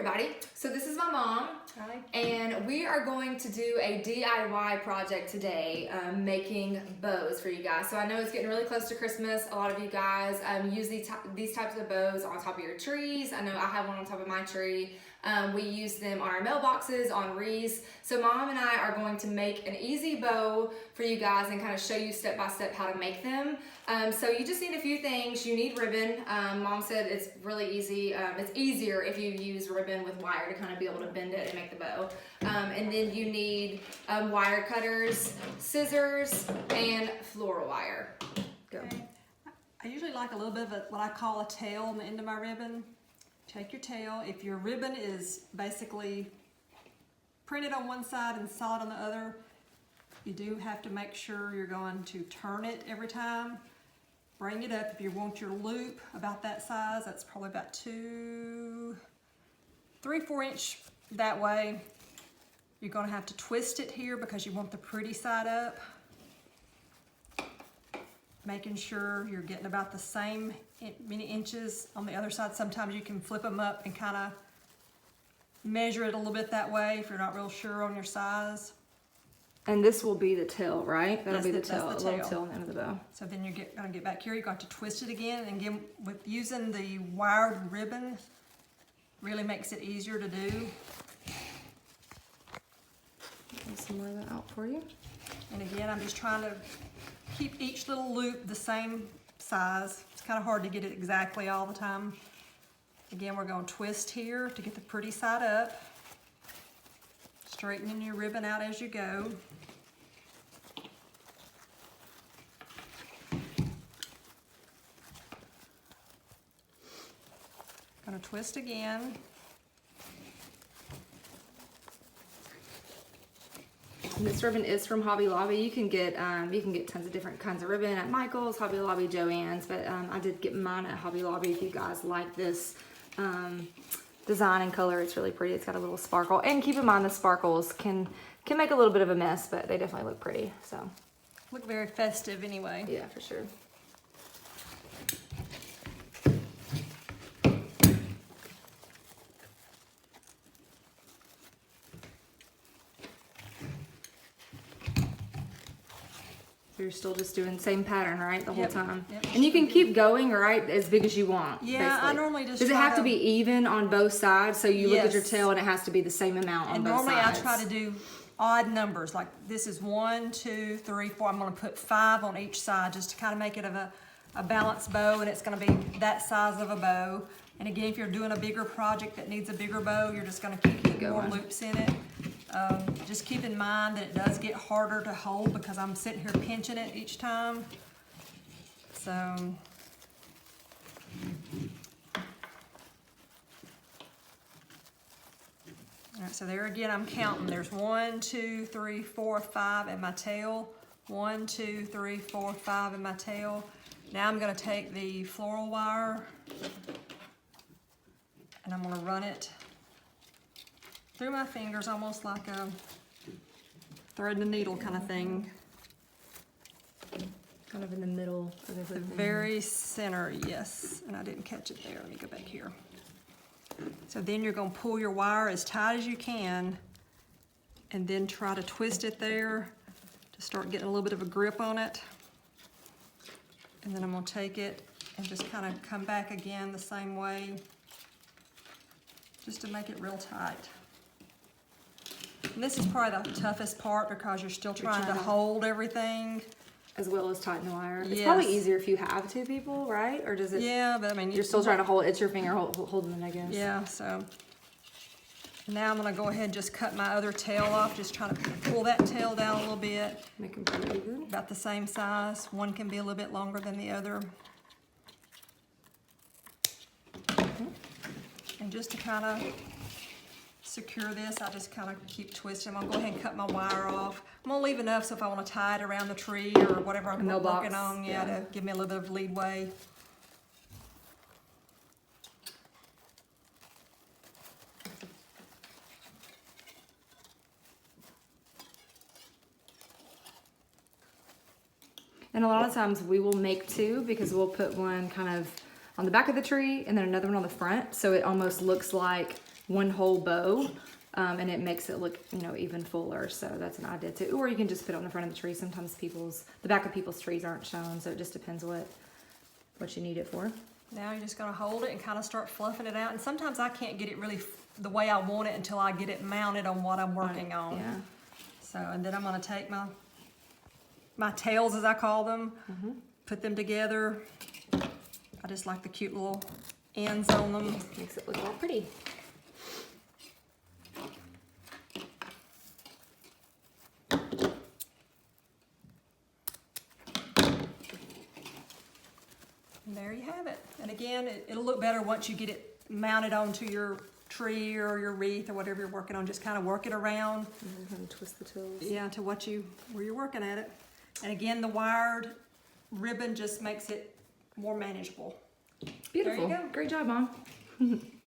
everybody. So this is my mom. Hi. And we are going to do a DIY project today, making bows for you guys. So I know it's getting really close to Christmas. A lot of you guys use these types of bows on top of your trees. I know I have one on top of my tree. We use them on our mailboxes, on wreaths. So Mom and I are going to make an easy bow for you guys and kind of show you step by step how to make them. So you just need a few things. You need ribbon. Mom said it's really easy. It's easier if you use ribbon with wire to kind of be able to bend it and make the bow. And then you need wire cutters, scissors, and floral wire. Go. Okay. I usually like a little bit of what I call a tail on the end of my ribbon. Take your tail. If your ribbon is basically printed on one side and solid on the other, you do have to make sure you're going to turn it every time. Bring it up. If you want your loop about that size, that's probably about 3-4 inch that way. You're going to have to twist it here because you want the pretty side up. Making sure you're getting about the same many inches on the other side. Sometimes you can flip them up and kind of measure it a little bit that way if you're not real sure on your size. And this will be the tail, right? That'll be the That's tail, the a little tail. tail on the end of the bow. So then you're going to get back here. You're going to twist it again, and again with using the wired ribbon, really makes it easier to do. Get some more of that out for you. And again, I'm just trying to keep each little loop the same size. It's kind of hard to get it exactly all the time. Again, we're going to twist here to get the pretty side up. Straightening your ribbon out as you go. Going to twist again. And this ribbon is from Hobby Lobby. You can get tons of different kinds of ribbon at Michael's, Hobby Lobby, Joann's, but I did get mine at Hobby Lobby. If you guys like this design and color, it's really pretty. It's got a little sparkle, and keep in mind the sparkles can make a little bit of a mess, but they definitely look pretty. So Look very festive anyway. yeah, for sure. You're still just doing the same pattern, right, the whole time? Yep. And you can keep going, right, as big as you want. Yeah, basically. I normally just Does it have to be even on both sides? So you look at your Yes. tail and it has to be the same amount on And both normally sides. I try to do odd numbers, like this is 1, 2, 3, 4. I'm going to put 5 on each side just to kind of make it of a balanced bow, and it's going to be that size of a bow. And again, if you're doing a bigger project that needs a bigger bow, you're just going to keep more loops in it. Just keep in mind that it does get harder to hold because I'm sitting here pinching it each time. So all right, so there again, I'm counting. There's 1, 2, 3, 4, 5 in my tail. 1, 2, 3, 4, 5 in my tail. Now I'm going to take the floral wire and I'm going to run it through my fingers, almost like a thread and a needle kind of thing. Kind of in the middle of The everything. very center, yes. And I didn't catch it there. Let me go back here. So then you're going to pull your wire as tight as you can and then try to twist it there to start getting a little bit of a grip on it. And then I'm going to take it and just kind of come back again the same way just to make it real tight. And this is probably the toughest part because you're still trying to hold everything. As well as tighten the wire. It's Yes. probably easier if you have two people, right? Or does it? Yeah, but I mean... You're still trying to hold, it's your finger holding it, I guess. Yeah, so now I'm going to go ahead and just cut my other tail off, just trying to pull that tail down a little bit. Make them pretty good. About the same size. One can be a little bit longer than the other. And just to kind of secure this, I just kind of keep twisting. I'm going to go ahead and cut my wire off. I'm going to leave enough so if I want to tie it around the tree or whatever I'm working on, to give me a little bit of leadway. And a lot of times we will make two because we'll put one kind of on the back of the tree and then another one on the front. So it almost looks like one whole bow, and it makes it look, you know, even fuller. So that's an idea too. Or you can just put it on the front of the tree. Sometimes the back of people's trees aren't shown, so it just depends what you need it for. Now you're just gonna hold it and kind of start fluffing it out. And sometimes I can't get it really the way I want it until I get it mounted on what I'm working on. Yeah. So, and then I'm gonna take my tails, as I call them, put them together. I just like the cute little ends on them. Makes it look all pretty. And there you have it. And again, it'll look better once you get it mounted onto your tree or your wreath or whatever you're working on. Just kind of work it around. And then twist the tails. Yeah, to where you're working at it. And again, the wired ribbon just makes it more manageable. Beautiful. There you go. Great job, Mom.